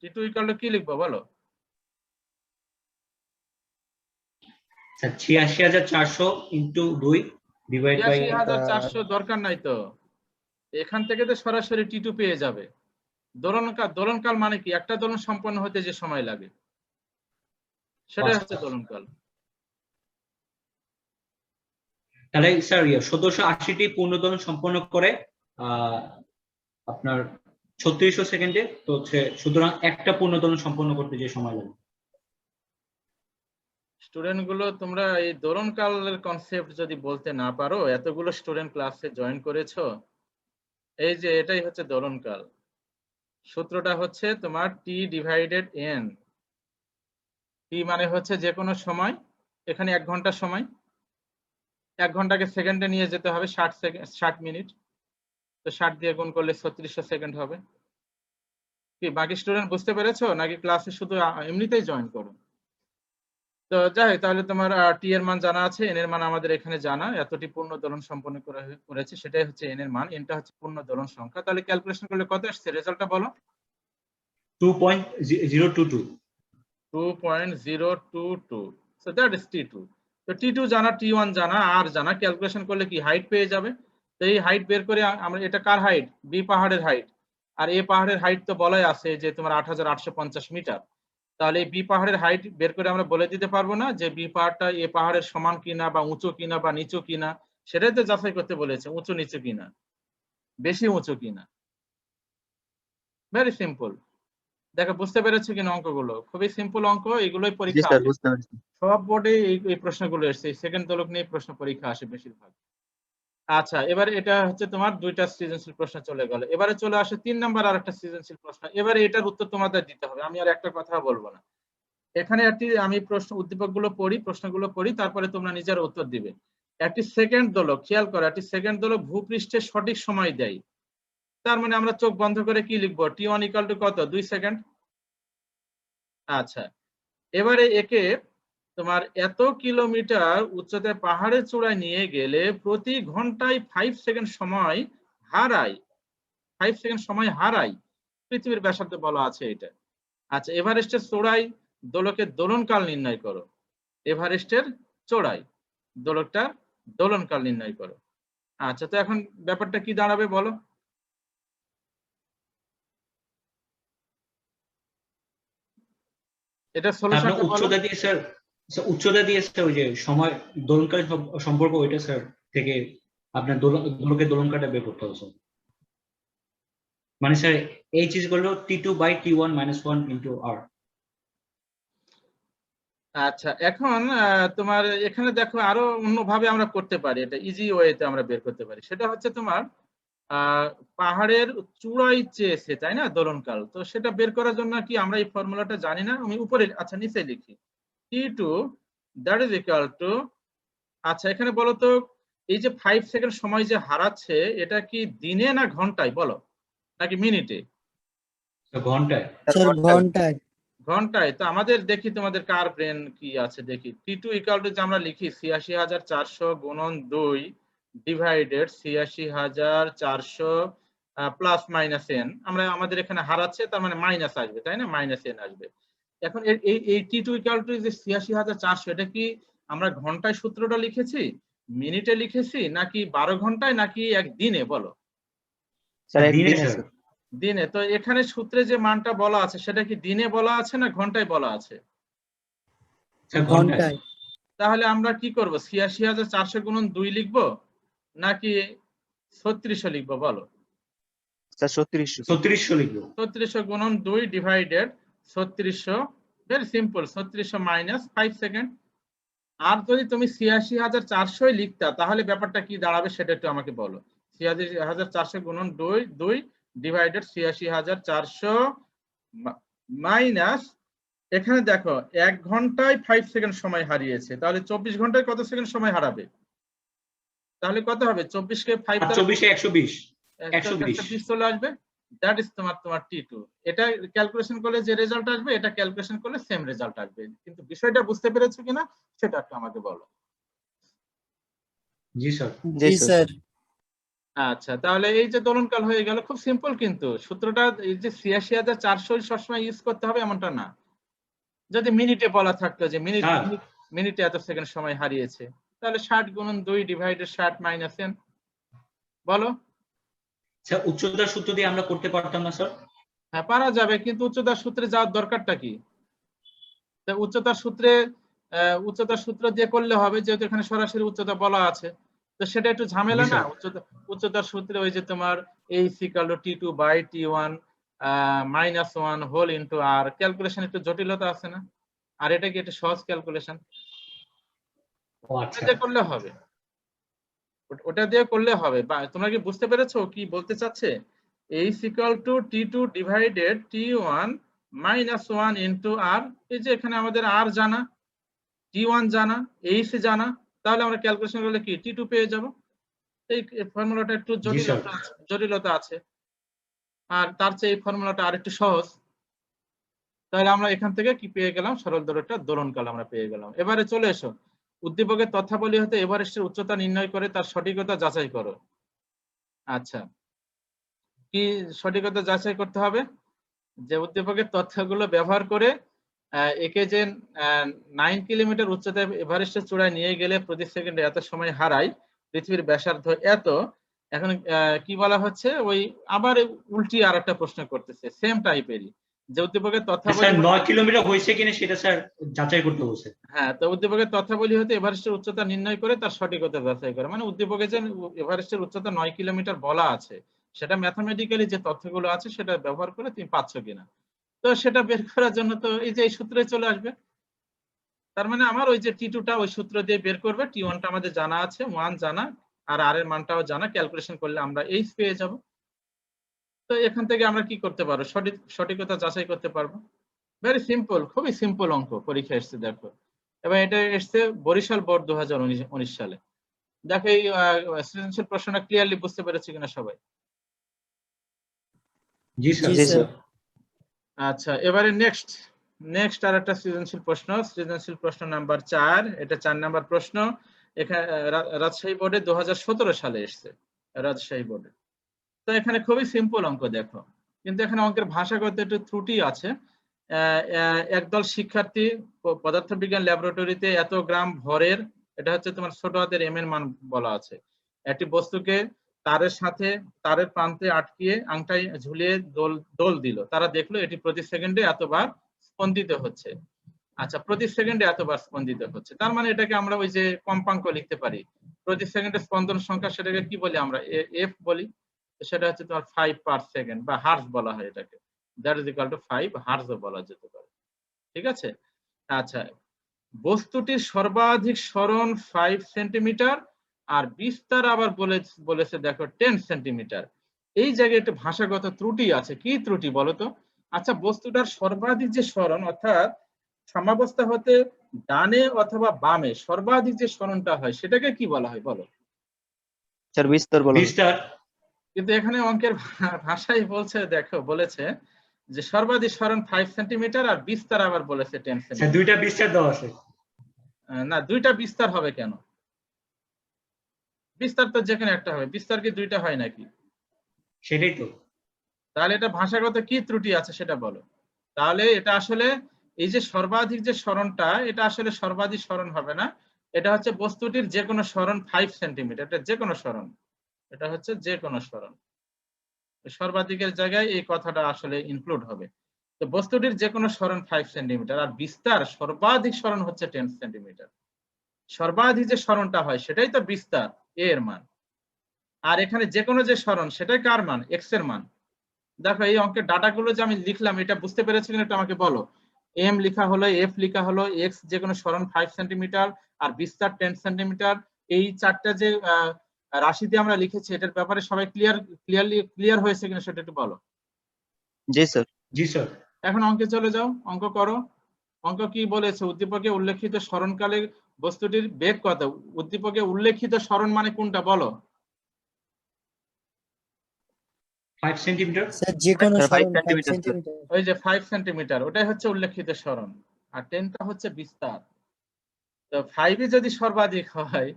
S1: T2 ইকুয়াল টু কি লিখবো বলো?
S3: স্যার 86,400 ইন্টু 2 ডিভাইড বাই
S1: ৮৬,৪০০ দরকার নাই তো, এখান থেকে তো সরাসরি T2 পেয়ে যাবে। দোলনকাল মানে কি? একটা দোলন সম্পন্ন হতে যে সময় লাগে সেটাই হচ্ছে দোলনকাল।
S3: তাহলে স্যার 1780টি পূর্ণদোলন সম্পন্ন করে আপনার 3600 সেকেন্ডে, তো হচ্ছে সুতরাং একটা পূর্ণদোলন সম্পন্ন করতে যে সময় লাগে।
S1: স্টুডেন্ট গুলো, তোমরা এই দোলনকালের কনসেপ্ট যদি বলতে না পারো, এতগুলো স্টুডেন্ট ক্লাসে জয়েন করেছো, এই যে এটাই হচ্ছে দোলনকাল। সূত্রটা হচ্ছে তোমার T ডিভাইডেড N। T মানে হচ্ছে যে কোনো সময়, এখানে 1 ঘন্টার সময়, 1 ঘন্টাকে সেকেন্ডে নিয়ে যেতে হবে, 60 মিনিট। তো 60 দিয়ে গুণ করলে 3600 সেকেন্ড হবে। কি বাকি স্টুডেন্ট বুঝতে পেরেছো, নাকি ক্লাসে শুধু এমনিতেই জয়েন করো? তো যাই হোক, তাহলে তোমার টি এর মান জানা আছে, এন এর মান আমাদের এখানে জানা, এতটি পূর্ণ দোলন সম্পন্ন করেছে, সেটাই হচ্ছে এন এর মান, এনটা হচ্ছে পূর্ণ দোলন সংখ্যা। তাহলে ক্যালকুলেশন করলে কত আসছে, রেজাল্টটা বলো।
S3: 2.022।
S1: 2.022। So that is T2। তো T2 জানা, T1 জানা, আর জানা, ক্যালকুলেশন করলে কি হাইট পেয়ে যাবে। তো এই হাইট বের করে আমরা, এটা কার হাইট? বি পাহাড়ের হাইট। আর এ পাহাড়ের হাইট তো বলাই আছে যে তোমার 8,850 মিটার। তাহলে এই বি পাহাড়ের হাইট বের করে আমরা বলে দিতে পারবো না যে বি পাহাড়টা এ পাহাড়ের সমান কিনা, বা উঁচু কিনা, বা নিচু কিনা? সেটাই তো যাচাই করতে বলেছে, উঁচু নিচু কিনা, বেশি উঁচু কিনা। Very simple. দেখো বুঝতে পেরেছো কিনা অঙ্কগুলো? খুবই সিম্পল অঙ্ক, এগুলোই
S2: জি
S1: পরীক্ষা
S2: স্যার,
S1: আসে।
S2: বুঝতে পারছি।
S1: সব বোর্ডে এই প্রশ্নগুলো এসছে, সেকেন্ড দোলক নিয়ে প্রশ্ন পরীক্ষা আসে বেশিরভাগ। আচ্ছা, এবারে এটা হচ্ছে তোমার 2টা সৃজনশীল প্রশ্ন চলে গেল। এবারে চলে আসে 3 নাম্বার আর একটা সৃজনশীল প্রশ্ন। এবারে এটার উত্তর তোমাদের দিতে হবে, আমি আর একটা কথা বলবো না। এখানে একটি আমি প্রশ্ন উদ্দীপকগুলো পড়ি, প্রশ্নগুলো পড়ি, তারপরে তোমরা নিজের উত্তর দিবে। একটি সেকেন্ড দোলক, খেয়াল করো, একটি সেকেন্ড দোলক ভূপৃষ্ঠে সঠিক সময় দেয়। তার মানে আমরা চোখ বন্ধ করে কি লিখবো? T1 ইকুয়াল টু কত? 2 সেকেন্ড। আচ্ছা, এবারে একে তোমার এত কিলোমিটার উচ্চতায় পাহাড়ের চূড়ায় নিয়ে গেলে প্রতি ঘন্টায় 5 সেকেন্ড সময় হারায়, 5 সেকেন্ড সময় হারায় পৃথিবীর ব্যাসার্ধ বলা আছে এটা। আচ্ছা, এভারেস্টের চূড়ায় দোলকের দোলনকাল নির্ণয় করো। এভারেস্টের চূড়ায় দোলকটার দোলনকাল নির্ণয় করো। আচ্ছা, তো এখন ব্যাপারটা কি দাঁড়াবে বলো? এটা
S3: আপনার
S1: সলিউশনটা বলো।
S3: উচ্চতা দিয়ে স্যার, উচ্চতা দিয়ে স্যার ওই যে সময় দোলনকাল সম্পর্ক ওইটা স্যার থেকে আপনার দোলকের দোলনকালটা বের করতে হবে স্যার। মানে sir h is equal to T2/T1 - 1 into r।
S1: আচ্ছা, এখন তোমার এখানে দেখো আরো অন্যভাবে আমরা করতে পারি, এটা ইজি ওয়েতে আমরা বের করতে পারি। সেটা হচ্ছে তোমার পাহাড়ের চূড়ায় চেয়েছে, তাই না, দোলনকাল। তো সেটা বের করার জন্য কি আমরা এই ফর্মুলাটা জানি না? আমি উপরে, আচ্ছা নিচে লিখি T2 that is equal two, আচ্ছা এখানে বলো তো এই যে 5 সেকেন্ড সময় যে হারাচ্ছে এটা কি দিনে না ঘন্টায় বলো, নাকি মিনিটে?
S3: ঘন্টায়।
S2: স্যার ঘন্টায়।
S1: ঘন্টায়। তো আমাদের দেখি তোমাদের কার ব্রেন কি আছে দেখি। T2 ইকুয়াল টু যে আমরা লিখি ৮৬,৪০০ গুণন 2 ডিভাইডেড ৮৬,৪০০ প্লাস মাইনাস n। আমরা আমাদের এখানে হারাচ্ছে, তার মানে মাইনাস আসবে, তাই না, মাইনাস n আসবে। এখন এই T2 ইকুয়াল টু যে ৮৬,৪০০, এটা কি আমরা ঘন্টায় সূত্রটা লিখেছি, মিনিটে লিখেছি, নাকি 12 ঘন্টায়, নাকি একদিনে বলো?
S2: স্যার
S3: দিনে
S2: একদিনে
S3: স্যার।
S2: স্যার।
S1: দিনে। তো এখানে সূত্রে যে মানটা বলা আছে সেটা কি দিনে বলা আছে না ঘন্টায় বলা আছে?
S3: স্যার ঘন্টায়।
S2: ঘন্টায়।
S1: তাহলে আমরা কি করব, ৮৬,৪০০ গুণন 2 লিখবো নাকি ৩৬০০ লিখবো বলো?
S2: স্যার ৩৬০০।
S3: ৩৬০০ লিখবো।
S1: ৩৬০০ গুণন 2 divided ৩৬০০, very simple, ৩৬০০ minus 5 second. আর যদি তুমি ৮৬,৪০০ লিখতা তাহলে ব্যাপারটা কি দাঁড়াবে সেটা একটু আমাকে বলো। ৮৬,৪০০ গুণন 2 ডিভাইডেড ৮৬,৪০০ মাইনাস, এখানে দেখো 1 ঘন্টায় 5 সেকেন্ড সময় হারিয়েছে, তাহলে 24 ঘন্টায় কত সেকেন্ড সময় হারাবে? তাহলে কত হবে? 24 কে 5 দ্বারা
S3: 24 এ 120 120
S1: 120 চলে আসবে। দ্যাট ইজ তোমার T2। এটা ক্যালকুলেশন করলে যে রেজাল্ট আসবে এটা ক্যালকুলেশন করলে সেম রেজাল্ট আসবে। কিন্তু বিষয়টা বুঝতে পেরেছো কিনা সেটা একটু আমাকে বলো।
S3: জি স্যার।
S2: জি স্যার।
S1: আচ্ছা, তাহলে এই যে দোলনকাল হয়ে গেল, খুব সিম্পল। কিন্তু সূত্রটা এই যে ৮৬,৪০০ সবসময় ইউজ করতে হবে এমনটা না। যদি মিনিটে বলা থাকতো যে
S3: হ্যাঁ।
S1: মিনিটে এত সেকেন্ড সময় হারিয়েছে, তাহলে ৬০ গুণন 2 ডিভাইডেড ৬০ মাইনাস n বলো।
S3: স্যার উচ্চতার সূত্র দিয়ে আমরা করতে পারতাম না স্যার?
S1: হ্যাঁ পারা যাবে, কিন্তু উচ্চতার সূত্রে যাওয়ার দরকারটা কি? তা উচ্চতার সূত্র দিয়ে করলে হবে, যেহেতু এখানে সরাসরি উচ্চতা বলা আছে। তো সেটা একটু ঝামেলা
S3: জি
S1: না।
S3: স্যার।
S1: উচ্চতার সূত্রে ওই যে তোমার h = T2/T1 -1 whole into r, calculation একটু জটিলতা আছে না? আর এটা কি একটা সহজ ক্যালকুলেশন,
S3: ও আচ্ছা।
S1: এটা করলে হবে, ওটা দিয়ে করলে হবে। বা তোমরা কি বুঝতে পেরেছো কি বলতে চাচ্ছে? h = T2 divided T1 -1 into r। এই যে এখানে আমাদের r জানা, T1 জানা, h জানা, তাহলে আমরা ক্যালকুলেশন করলে কি T2 পেয়ে যাব। এই ফর্মুলাটা একটু
S3: জি স্যার।
S1: জটিলতা আছে, আর তার চেয়ে এই ফর্মুলাটা আরেকটু সহজ। তাহলে আমরা এখান থেকে কি পেয়ে গেলাম, সরল দৈর্ঘ্যটা দোলনকাল আমরা পেয়ে গেলাম। এবারে চলে এসো, উদ্দীপকের তথ্যাবলী হতে এভারেস্টের উচ্চতা নির্ণয় করে তার সঠিকতা যাচাই করো। আচ্ছা, কি সঠিকতা যাচাই করতে হবে? যে উদ্দীপকের তথ্যগুলো ব্যবহার করে একে যে 9 কিলোমিটার উচ্চতায় এভারেস্টের চূড়ায় নিয়ে গেলে প্রতি সেকেন্ডে এত সময় হারায়, পৃথিবীর ব্যাসার্ধ এত। এখন কি বলা হচ্ছে, ওই আবার উল্টি আর একটা প্রশ্ন করতেছে সেম টাইপেরই, যে উদ্দীপকের তথ্যাবলী
S3: স্যার 9 কিলোমিটার হয়েছে কিনা সেটা স্যার যাচাই করতে বলছে।
S1: হ্যাঁ, তো উদ্দীপকের তথ্যাবলী হতে এভারেস্টের উচ্চতা নির্ণয় করে তার সঠিকতা যাচাই করে। মানে উদ্দীপকে যে এভারেস্টের উচ্চতা 9 কিলোমিটার বলা আছে, সেটা ম্যাথমেটিক্যালি যে তথ্যগুলো আছে সেটা ব্যবহার করে তুমি পাচ্ছ কিনা। তো সেটা বের করার জন্য তো এই যে এই সূত্রে চলে আসবে। তার মানে আমার ওই যে T2টা ওই সূত্র দিয়ে বের করবে, T1টা আমাদের জানা আছে, 1 জানা, আর r এর মানটাও জানা। ক্যালকুলেশন করলে আমরা h পেয়ে যাব। তো এখান থেকে আমরা কি করতে পারবো, সঠিকতা যাচাই করতে পারবো। ভেরি সিম্পল, খুবই সিম্পল অঙ্ক পরীক্ষা এসছে দেখো। এবং এটা এসছে বরিশাল বোর্ড 2019 সালে। দেখো এই সৃজনশীল প্রশ্নটা ক্লিয়ারলি বুঝতে পেরেছি কিনা সবাই?
S3: জি স্যার।
S2: জি স্যার।
S1: আচ্ছা, এবারে নেক্সট নেক্সট আর একটা সৃজনশীল প্রশ্ন নাম্বার 4, এটা 4 নাম্বার প্রশ্ন। এখানে রাজশাহী বোর্ডে 2017 সালে এসেছে, রাজশাহী বোর্ডে। তো এখানে খুবই সিম্পল অঙ্ক, দেখো কিন্তু এখানে অঙ্কের ভাষাগত একটু ত্রুটি আছে। একদল শিক্ষার্থী পদার্থবিজ্ঞান ল্যাবরেটরিতে এত গ্রাম ভরের, এটা হচ্ছে তোমার ছোট হাতের এম এর মান বলা আছে, একটি বস্তুকে তারের প্রান্তে আটকিয়ে আংটায় ঝুলিয়ে দোল দিল। তারা দেখলো এটি প্রতি সেকেন্ডে এতবার স্পন্দিত হচ্ছে। আচ্ছা, প্রতি সেকেন্ডে এতবার স্পন্দিত হচ্ছে, তার মানে এটাকে আমরা ওই যে কম্পাঙ্ক লিখতে পারি, প্রতি সেকেন্ডে স্পন্দন সংখ্যা, সেটাকে কি বলি আমরা, এফ বলি। সেটা হচ্ছে তোমার 5 পার সেকেন্ড বা হার্জ বলা হয় এটাকে, দ্যাট ইজ ইকুয়াল টু 5 হার্জও বলা যেতে পারে। ঠিক আছে। আচ্ছা, বস্তুটির সর্বাধিক সরণ 5 সেন্টিমিটার আর বিস্তার আবার বলেছে দেখো 10 সেন্টিমিটার। এই জায়গায় একটা ভাষাগত ত্রুটি আছে, কি ত্রুটি বলো তো? আচ্ছা, বস্তুটার সর্বাধিক যে সরণ, অর্থাৎ সাম্যাবস্থা হতে ডানে অথবা বামে সর্বাধিক যে সরণটা হয় সেটাকে কি বলা হয় বলো?
S2: স্যার বিস্তর বলা হয়।
S3: বিস্তার।
S1: কিন্তু এখানে অঙ্কের ভাষাই বলেছে যে সর্বাধিক সরণ 5 সেন্টিমিটার আর বিস্তার আবার বলেছে 10
S3: স্যার
S1: সেন্টিমিটার।
S3: দুইটা বিস্তার দেওয়া আছে।
S1: না, দুইটা বিস্তার হবে কেন? বিস্তার তো যেখানে একটা হবে, বিস্তার কি দুইটা হয় নাকি?
S3: সেটাই তো।
S1: তাহলে এটা ভাষাগত কি ত্রুটি আছে সেটা বলো। তাহলে এটা আসলে এই যে সর্বাধিক যে সরণটা, এটা আসলে সর্বাধিক সরণ হবে না, এটা হচ্ছে বস্তুটির যে কোনো সরণ 5 সেন্টিমিটার, এটা যে কোনো সরণ, এটা হচ্ছে যে কোনো সরণ। সর্বাধিকের জায়গায় এই কথাটা আসলে ইনক্লুড হবে। তো বস্তুটির যে কোনো সরণ 5 সেন্টিমিটার আর বিস্তার সর্বাধিক সরণ হচ্ছে 10 সেন্টিমিটার। সর্বাধিক যে সরণটা হয় সেটাই তো বিস্তার, এ এর মান। আর এখানে যে কোনো যে সরণ সেটাই কার মান, এক্স এর মান। দেখো এই অঙ্কের ডাটাগুলো যে আমি লিখলাম, এটা বুঝতে পেরেছো কিনা এটা আমাকে বলো। এম লিখা হলো, এফ লিখা হলো, এক্স যে কোনো সরণ 5 সেন্টিমিটার আর বিস্তার 10 সেন্টিমিটার, এই চারটা যে রাশি দিয়ে আমরা লিখেছি, এটার ব্যাপারে সবাই ক্লিয়ার হয়েছে কিনা সেটা একটু বলো।
S2: জি স্যার।
S3: জি স্যার।
S1: এখন অঙ্কে চলে যাও, অঙ্ক করো। অঙ্ক কি বলেছে? উদ্দীপকে উল্লেখিত সরণকালে বস্তুটির বেগ কত? উদ্দীপকে উল্লেখিত সরণ মানে কোনটা বলো?
S3: 5 সেন্টিমিটার।
S2: স্যার যে কোনো স্যার 5 সরণ 5 সেন্টিমিটার স্যার। সেন্টিমিটার।
S1: ওই যে 5 সেন্টিমিটার, ওটাই হচ্ছে উল্লেখিত সরণ, আর 10টা হচ্ছে বিস্তার। তো 5 যদি সর্বাধিক হয়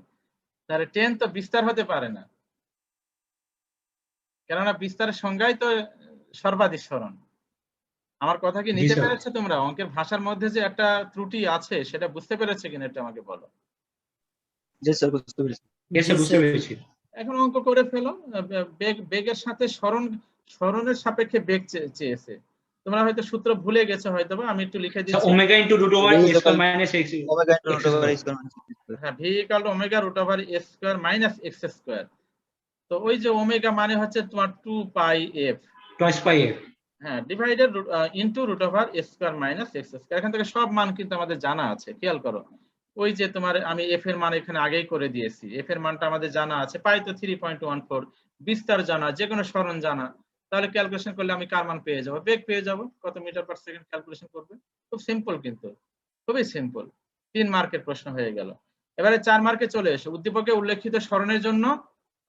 S1: তাহলে 10 তো বিস্তার হতে পারে না, কেননা বিস্তারের সংজ্ঞাই তো সর্বাধিক সরণ। আমার কথা কি
S3: জি
S1: নিতে
S3: স্যার।
S1: পেরেছো তোমরা? অঙ্কের ভাষার মধ্যে যে একটা ত্রুটি আছে সেটা বুঝতে পেরেছো কিনা এটা আমাকে বলো।
S2: জি স্যার বুঝতে পেরেছি।
S3: ইয়েস স্যার, বুঝতে পেরেছি।
S1: এখন অঙ্ক করে ফেলো। বেগের সাথে সরণের সাপেক্ষে বেগ চেয়েছে। তোমরা হয়তো সূত্র ভুলে গেছো, হয়তো বা আমি একটু লিখে
S3: স্যার
S1: দিচ্ছি।
S3: Omega into root over
S2: Rho
S3: a square minus x
S2: omega into root over
S3: square.
S2: A square minus x square.
S1: হ্যাঁ, v equal to omega root over a square minus x square. তো ওই যে omega মানে হচ্ছে তোমার 2 pi f,
S3: twice pi f.
S1: হ্যাঁ, divided into root over a square minus x square. এখান থেকে সব মান কিন্তু আমাদের জানা আছে, খেয়াল করো। ওই যে তোমার আমি এফ এর মান এখানে আগেই করে দিয়েছি, এফ এর মানটা আমাদের জানা আছে, পাই তো 3.14, বিস্তার জানা, যে কোনো সরণ জানা। তাহলে ক্যালকুলেশন করলে আমি কার মান পেয়ে যাবো, বেগ পেয়ে যাবো, কত মিটার পার সেকেন্ড ক্যালকুলেশন করবে। খুব সিম্পল, কিন্তু খুবই সিম্পল। 3 মার্কের প্রশ্ন হয়ে গেল। এবারে 4 মার্কে চলে এসে উদ্দীপকে উল্লেখিত সরণের জন্য,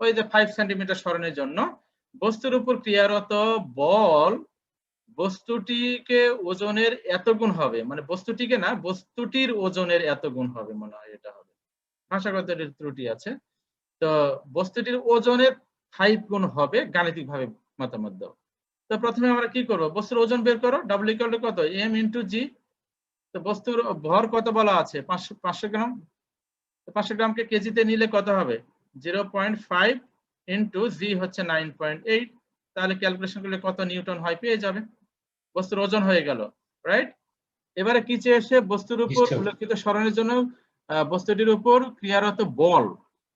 S1: ওই যে 5 সেন্টিমিটার সরণের জন্য বস্তুর উপর ক্রিয়ারত বল বস্তুটিকে ওজনের এত গুণ হবে, মানে বস্তুটিকে না, বস্তুটির ওজনের এত গুণ হবে, মনে হয় এটা হবে। ভাষাগত ত্রুটি আছে। তো বস্তুটির ওজনের 5 গুণ হবে, গাণিতিক ভাবে মতামত দাও। তো প্রথমে আমরা কি করব, বস্তুর ওজন বের করো। ডব্লিউ ইকুয়াল টু কত, এম ইনটু জি। তো বস্তুর ভর কত বলা আছে, 500 গ্রাম। 500 গ্রামকে কেজিতে নিলে কত হবে, 0.5 ইনটু জি হচ্ছে 9.8। তাহলে ক্যালকুলেশন করলে কত নিউটন হয় পেয়ে যাবে, বস্তুর ওজন হয়ে গেল, রাইট। এবারে কি চেয়েছে, বস্তুর উপর উল্লেখিত সরণের জন্য বস্তুটির উপর ক্রিয়ারত বল।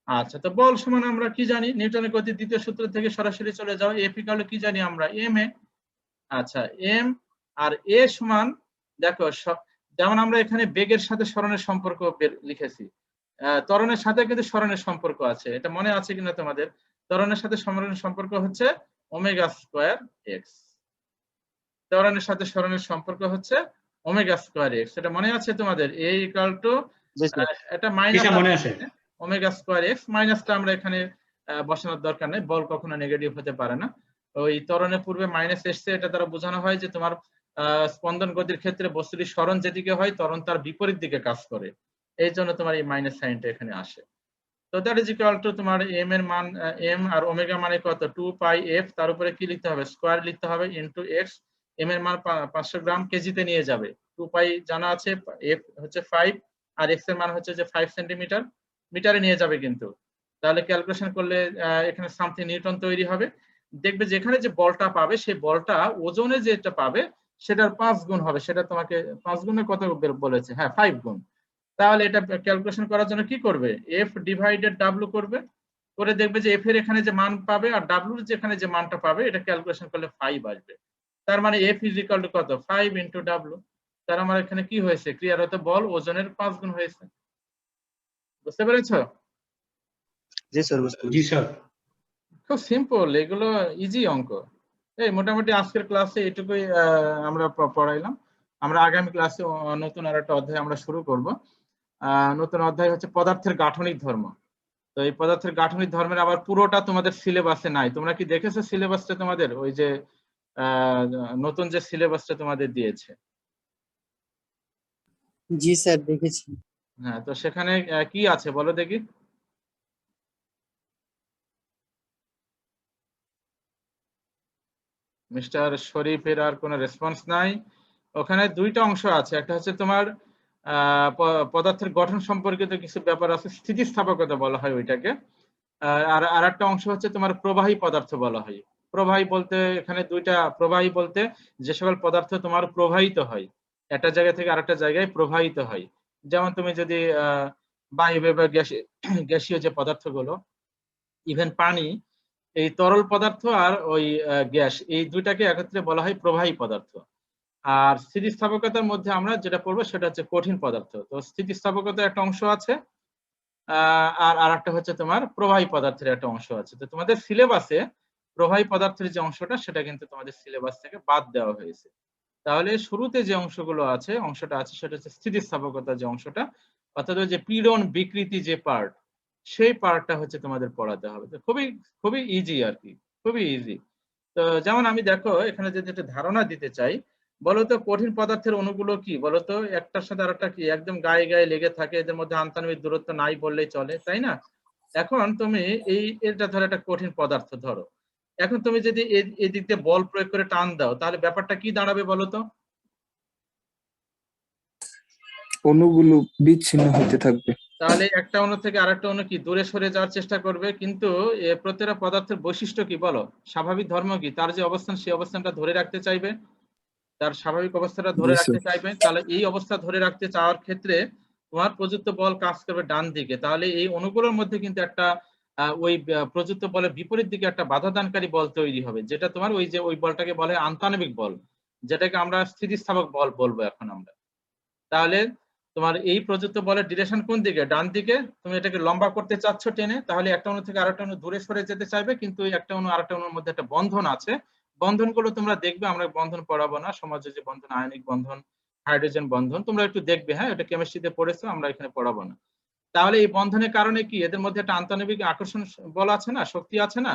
S1: আচ্ছা, তো বল সমান আমরা কি জানি, নিউটনের গতির দ্বিতীয় সূত্র থেকে সরাসরি চলে যাও, এফ ইকুয়াল কি জানি আমরা, এম এ। আচ্ছা, এম আর এ সমান, দেখো যেমন আমরা এখানে বেগের সাথে সরণের সম্পর্ক লিখেছি, ত্বরণের সাথে কিন্তু সরণের সম্পর্ক আছে, এটা মনে আছে কিনা তোমাদের? ত্বরণের সাথে সরণের সম্পর্ক হচ্ছে ওমেগা স্কয়ার এক্স। ত্বরণের সাথে সরণের সম্পর্ক হচ্ছে ওমেগা স্কয়ার এক্স, এটা মনে আছে তোমাদের? এ ইকুয়াল টু এটা মাইনাস
S3: মনে আছে।
S1: ওমেগা স্কয়ার এক্স, মাইনাসটা আমরা এখানে বসানোর দরকার নেই, বল কখনো নেগেটিভ হতে পারে না। ওই ত্বরণের পূর্বে মাইনাস এসছে, এটা দ্বারা বোঝানো হয় যে তোমার স্পন্দন গতির ক্ষেত্রে বস্তুটি সরণ যেদিকে হয় ত্বরণ তার বিপরীত দিকে কাজ করে, এই জন্য তোমার এই মাইনাস সাইনটা এখানে আসে। তো দ্যাট ইজ ইকুয়াল টু তোমার এম এর মান এম আর ওমেগা মানে কত 2 পাই এফ, তার উপরে কি লিখতে হবে স্কয়ার লিখতে হবে ইনটু এক্স। এম এর মান 500 গ্রাম কেজিতে নিয়ে যাবে, 2 পাই জানা আছে, এফ হচ্ছে 5 আর এক্স এর মান হচ্ছে যে 5 সেন্টিমিটার, মিটারে নিয়ে যাবে কিন্তু। তাহলে ক্যালকুলেশন করলে এখানে সামথিং নিউটন তৈরি হবে। দেখবে যেখানে যে বলটা পাবে সেই বলটা ওজনে যেটা পাবে সেটার 5 গুণ হবে, সেটা তোমাকে 5 গুণে কত বলেছে, হ্যাঁ 5 গুণ। তাহলে এটা ক্যালকুলেশন করার জন্য কি করবে, এফ ডিভাইডেড ডাব্লিউ করবে, করে দেখবে যে এফ এর এখানে যে মান পাবে আর ডাব্লিউর যেখানে যে মানটা পাবে এটা ক্যালকুলেশন করলে 5 আসবে। তার মানে এফ ইজ ইকুয়াল টু কত 5 ইনটু ডাব্লিউ। তার মানে এখানে কি হয়েছে, ক্রিয়ারত বল ওজনের 5 গুণ হয়েছে। বুঝতে পেরেছো?
S2: জি স্যার বুঝতে
S3: জি
S2: পেরেছি।
S3: স্যার।
S1: খুব সিম্পল, এগুলো ইজি অঙ্ক। এই মোটামুটি আজকের ক্লাসে এটুকুই আমরা পড়াইলাম। আমরা আগামী ক্লাসে নতুন আরেকটা অধ্যায় আমরা শুরু করব। নতুন অধ্যায় হচ্ছে পদার্থের গাঠনিক ধর্ম। তো এই পদার্থের গাঠনিক ধর্মের আবার পুরোটা তোমাদের সিলেবাসে নাই। তোমরা কি দেখেছো সিলেবাসটা তোমাদের, ওই যে নতুন যে সিলেবাসটা তোমাদের দিয়েছে?
S2: জি স্যার দেখেছি।
S1: হ্যাঁ, তো সেখানে কি আছে বলো দেখি। মিস্টার শরীফের আর কোনো রেসপন্স নাই। ওখানে দুইটা অংশ আছে, একটা হচ্ছে তোমার পদার্থের গঠন সম্পর্কিত কিছু ব্যাপার আছে, স্থিতিস্থাপকতা বলা হয় ওইটাকে। আর আরেকটা অংশ হচ্ছে তোমার প্রবাহী পদার্থ বলা হয়। প্রবাহী বলতে এখানে দুইটা, প্রবাহী বলতে যে সকল পদার্থ তোমার প্রবাহিত হয়, একটা জায়গা থেকে আরেকটা জায়গায় প্রবাহিত হয়। যেমন তুমি যদি বায়ু বা গ্যাসীয় যে পদার্থগুলো, ইভেন পানি, এই তরল পদার্থ আর ওই গ্যাস, এই দুইটাকে একত্রে বলা হয় প্রবাহী পদার্থ। আর স্থিতিস্থাপকতার মধ্যে আমরা যেটা পড়বো সেটা হচ্ছে কঠিন পদার্থ। তো স্থিতিস্থাপকতার একটা অংশ আছে, আর আরেকটা হচ্ছে তোমার প্রবাহী পদার্থের একটা অংশ আছে। তো তোমাদের সিলেবাসে প্রবাহী পদার্থের যে অংশটা সেটা কিন্তু তোমাদের সিলেবাস থেকে বাদ দেওয়া হয়েছে। তাহলে শুরুতে যে অংশগুলো আছে, অংশটা আছে সেটা হচ্ছে স্থিতিস্থাপকতার যে অংশটা, অর্থাৎ ওই যে পীড়ন বিকৃতি যে পার্ট, সেই পার্টটা হচ্ছে তোমাদের পড়াতে হবে। তো খুবই খুবই ইজি আর কি, খুবই ইজি। তো যেমন আমি দেখো এখানে যদি একটা ধারণা দিতে চাই, বলতো কঠিন পদার্থের অণুগুলো কি বলতো, একটার সাথে আরেকটা কি একদম গায়ে গায়ে লেগে থাকে, এদের মধ্যে আন্তঃনামিক দূরত্ব নাই বললেই চলে, তাই না? এখন তুমি এটা ধরো একটা কঠিন পদার্থ ধরো, এখন তুমি যদি এই দিক দিয়ে বল প্রয়োগ করে টান দাও তাহলে ব্যাপারটা কি দাঁড়াবে বলতো?
S5: অণুগুলো বিচ্ছিন্ন হতে থাকবে।
S1: তাহলে একটা অণু থেকে আরেকটা অণু কি দূরে সরে যাওয়ার চেষ্টা করবে, কিন্তু প্রত্যেকটা পদার্থের বৈশিষ্ট্য কি বলো, স্বাভাবিক ধর্ম কি, তার যে অবস্থান সেই অবস্থানটা ধরে রাখতে চাইবে, তার স্বাভাবিক অবস্থাটা ধরে
S5: জি
S1: রাখতে
S5: স্যার।
S1: চাইবে। তাহলে এই অবস্থা ধরে রাখতে চাওয়ার ক্ষেত্রে তোমার প্রযুক্ত বল কাজ করবে ডান দিকে। তাহলে এই অণুগুলোর মধ্যে কিন্তু একটা ওই প্রযুক্ত বলের বিপরীত দিকে একটা বাধা দানকারী বল তৈরি হবে, যেটা তোমার ওই যে ওই বলটাকে বলে আন্তঃআণবিক বল, যেটাকে আমরা স্থিতিস্থাপক বল বলবো এখন আমরা। তাহলে তোমার এই প্রযুক্ত বলের ডিরেকশন কোন দিকে, ডান দিকে। তুমি এটাকে লম্বা করতে চাচ্ছ টেনে, তাহলে একটা অণু থেকে আরেকটা অণু দূরে সরে যেতে চাইবে, কিন্তু এই একটা অণু আরেকটা অণুর মধ্যে একটা বন্ধন আছে। বন্ধনগুলো তোমরা দেখবে, আমরা বন্ধন পড়াবো না, সমাজে যে বন্ধন, আয়নিক বন্ধন, হাইড্রোজেন বন্ধন, তোমরা একটু দেখবে, হ্যাঁ এটা কেমিস্ট্রিতে পড়েছো, আমরা এখানে পড়াবো না। তাহলে এই বন্ধনের কারণে কি এদের মধ্যে একটা আন্তঃআণবিক আকর্ষণ বল আছে না, শক্তি আছে না?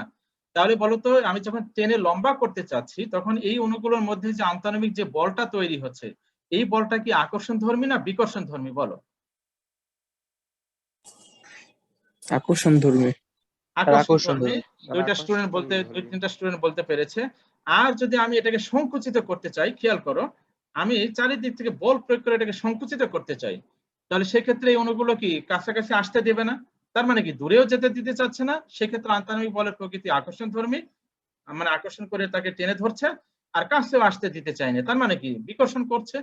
S1: তাহলে বলতো আমি যখন টেনে লম্বা করতে চাচ্ছি তখন এই অণুগুলোর মধ্যে যে আন্তঃআণবিক যে বলটা তৈরি হচ্ছে, এই বলটা কি আকর্ষণ ধর্মী না বিকর্ষণ ধর্মী বলো?
S5: আকর্ষণ ধর্মী।
S1: আকর্ষণ
S2: আকর্ষণ
S1: ধর্মী।
S2: ধর্মী।
S1: দুইটা স্টুডেন্ট বলতে, দুই তিনটা স্টুডেন্ট বলতে পেরেছে। আর যদি আমি এটাকে সংকুচিত করতে চাই, খেয়াল করো, আমি চারিদিক থেকে বল প্রয়োগ করে এটাকে সংকুচিত করতে চাই, তাহলে সেক্ষেত্রে এই অণুগুলো কি কাছাকাছি আসতে দেবে না, তার মানে কি দূরেও যেতে দিতে চাচ্ছে না। সেক্ষেত্রে আন্তঃআণবিক বলের প্রকৃতি আকর্ষণ ধর্মী, মানে আকর্ষণ করে তাকে টেনে ধরছে, আর কাছেও আসতে দিতে চায় না, তার মানে কি বিকর্ষণ করছে।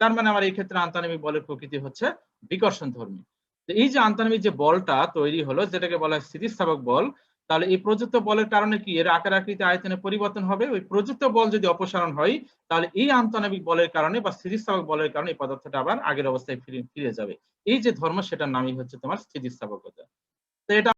S1: তার মানে আমার এই ক্ষেত্রে আন্তঃআণবিক বলের প্রকৃতি হচ্ছে বিকর্ষণ ধর্মী। তো এই যে আন্তঃআণবিক যে বলটা তৈরি হলো যেটাকে বলা হয় স্থিতিস্থাপক বল, তাহলে এই প্রযুক্ত বলের কারণে কি এর আকার আকৃতি আয়তনে পরিবর্তন হবে। ওই প্রযুক্ত বল যদি অপসারণ হয় তাহলে এই আন্তঃআণবিক বলের কারণে বা স্থিতিস্থাপক বলের কারণে এই পদার্থটা আবার আগের অবস্থায় ফিরে যাবে। এই যে ধর্ম সেটার নামই হচ্ছে তোমার স্থিতিস্থাপকতা। তো এটা